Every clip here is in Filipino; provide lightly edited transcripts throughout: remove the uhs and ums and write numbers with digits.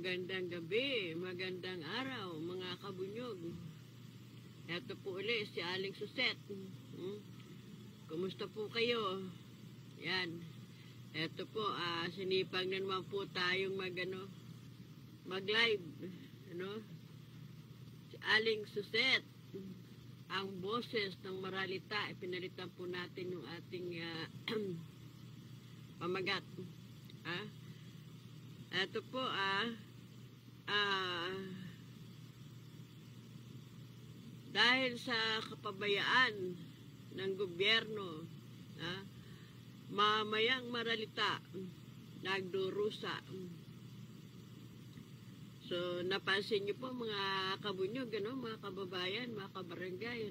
Magandang gabi, magandang araw, mga kabunyog. Eto po ulit si Aling Suset. Kumusta po kayo? Yan. Eto po, sinipag na naman po tayong mag-live. Si Aling Suset, ang boses ng Maralita, pinalitan po natin yung ating pamagat. Ito po dahil sa kapabayaan ng gobyerno, mamayang Maralita nagdurusa. So napansin niyo po mga kabunyog, mga kababayan, mga kabarangay,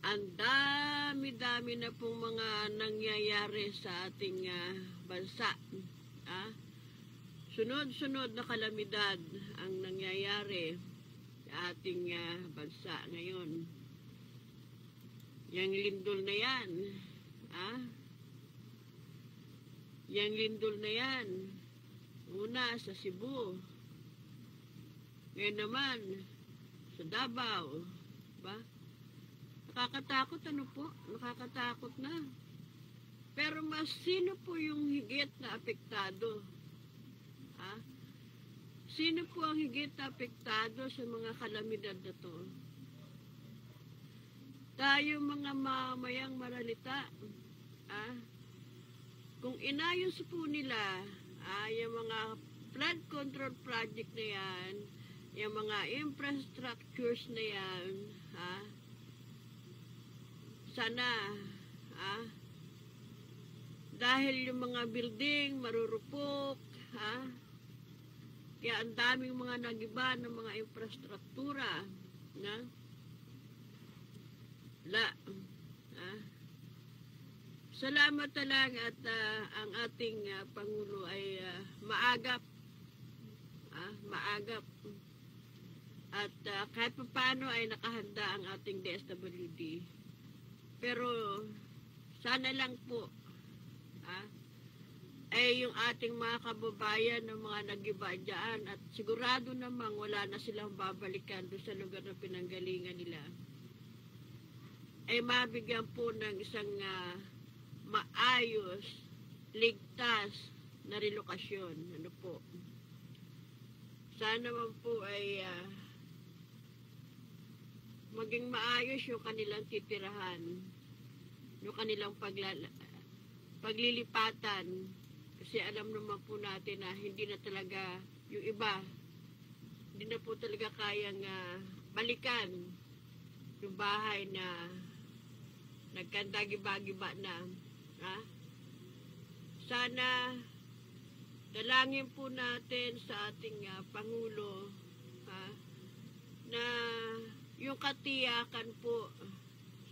ang dami-dami na pong mga nangyayari sa ating bansa. Sunod-sunod na kalamidad ang nangyayari sa ating bansa ngayon. Yang lindol na yan, yang lindol na yan, una sa Cebu, ngayon naman sa Davao, ba? Nakakatakot, nakakatakot na. Pero mas sino po yung higit na apektado? Sino po ang higit na apektado sa mga kalamidad na to? Tayo mga mamayang Maralita. Kung inayos po nila yung mga flood control project na yan, yung mga infrastructures na yan, sana, dahil yung mga building marurupok, kaya ang daming mga nagiba ng mga infrastruktura, salamat talaga at ang ating Pangulo ay maagap, at kahit paano ay nakahanda ang ating DSWD. Pero sana lang po ay yung ating mga kababayan ng mga nagiba dyan at sigurado namang wala na silang babalikan doon sa lugar na pinanggalingan nila, ay mabigyan po ng isang maayos, ligtas na relokasyon. Sana naman po ay maging maayos yung kanilang titirahan, yung kanilang paglilipatan, kasi alam naman po natin na hindi na talaga yung iba, hindi na po talaga kayang balikan yung bahay na nagkandagiba-giba na. Sana dalangin po natin sa ating Pangulo na yung katiyakan po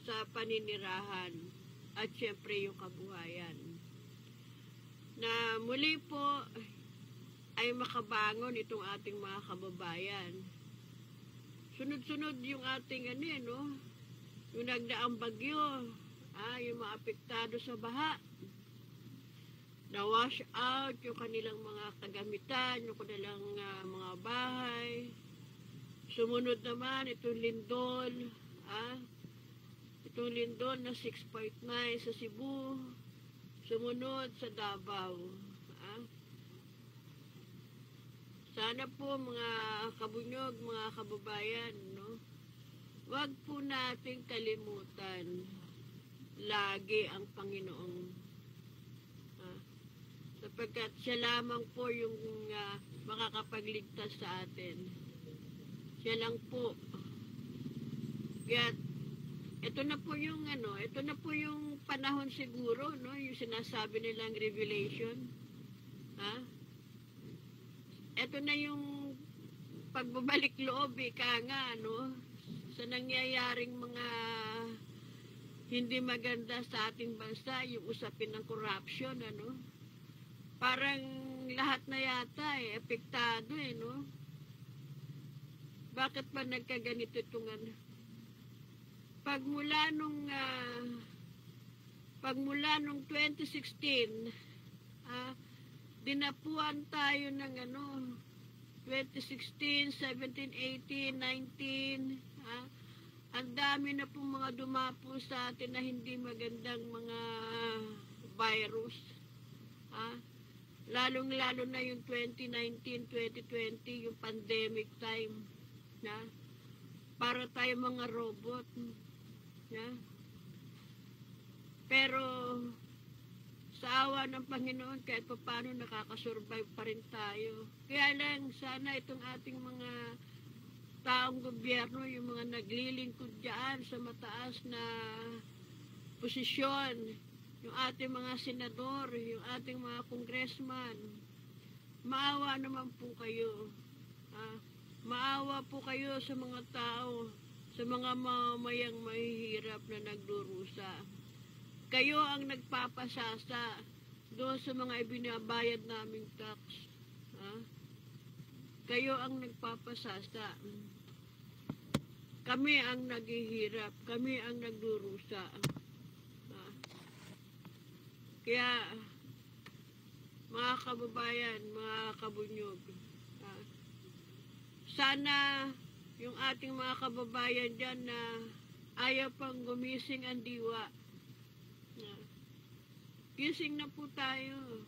sa paninirahan at syempre yung kabuhayan, na muli po ay makabangon itong ating mga kababayan. Sunod-sunod yung ating yung nagdaang bagyo, yung mga apektado sa baha, na wash out yung kanilang mga kagamitan, yung kanilang mga bahay. Sumunod naman itong lindol, itong lindol na 6.9 sa Cebu, sumunod sa Davao. Sana po mga kabunyog, mga kababayan, wag po nating kalimutan lagi ang Panginoong, sapagkat siya lamang po yung makakapagligtas sa atin. Siya lang po. Kaya ito na po yung ito na po yung panahon siguro, yung sinasabi nilang revelation. Ito na yung pagbabalik loob, sa nangyayaring mga hindi maganda sa ating bansa, yung usapin ng corruption, parang lahat na yata apektado, Bakit ba nagkaganito itong Pagmula nung 2016, dinapuan tayo ng 2016, 17, 18, 19, ang dami na pong mga dumapo sa atin na hindi magandang mga virus. Lalong-lalo na yung 2019, 2020, yung pandemic time. Para tayo mga robot. Pero sa awa ng Panginoon, kahit pa paano nakakasurvive pa rin tayo. Kaya lang, sana itong ating mga taong gobyerno, yung mga naglilingkod dyan sa mataas na posisyon, yung ating mga senador, yung ating mga congressman, maawa naman po kayo. Maawa po kayo sa mga tao, sa mga mamayang mahihirap na nagdurusa. Kayo ang nagpapasasa doon sa mga ibinabayad naming tax. Kayo ang nagpapasasa. Kami ang naghihirap. Kami ang nagdurusa. Kaya, mga kababayan, mga kabunyog, sana yung ating mga kababayan dyan na ayaw pang gumising ang diwa. Gising na po tayo.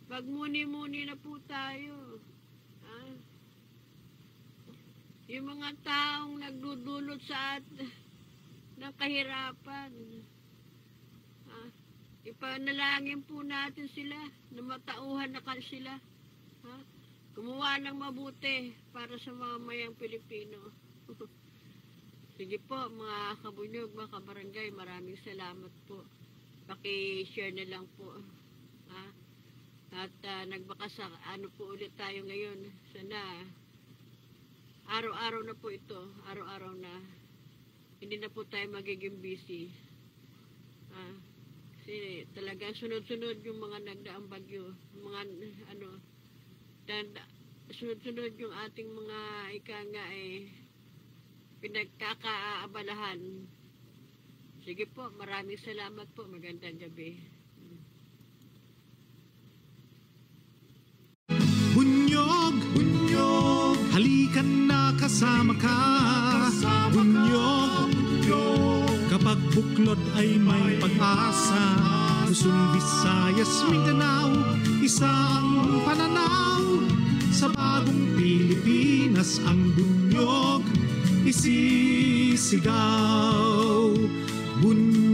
Magmuni-muni na po tayo. Yung mga taong nagdudulot sa atin ng kahirapan. Ipanalangin po natin sila na matauhan na sila. Gumawa ng mabuti para sa mamayang Pilipino. Sige po, mga kabunyog, mga kabarangay, maraming salamat po. Paki-share na lang po. At nagbakas po ulit tayo ngayon. Sana araw-araw na po ito. Araw-araw na. Hindi na po tayo magiging busy. Kasi talagang sunod-sunod yung mga nagdaang bagyo. Mga sunod-sunod yung ating mga pinagkakaabalahan. Sige po, maraming salamat po. Magandang gabi. Bunyog, bunyog, halikan na kasama ka. Bunyog, bunyog, kapag buklod ay may pag-asa. Luzon, Visayas, Mindanao, isa ang pananaw. Sa bagong Pilipinas ang bunyog isisigaw. Bunyog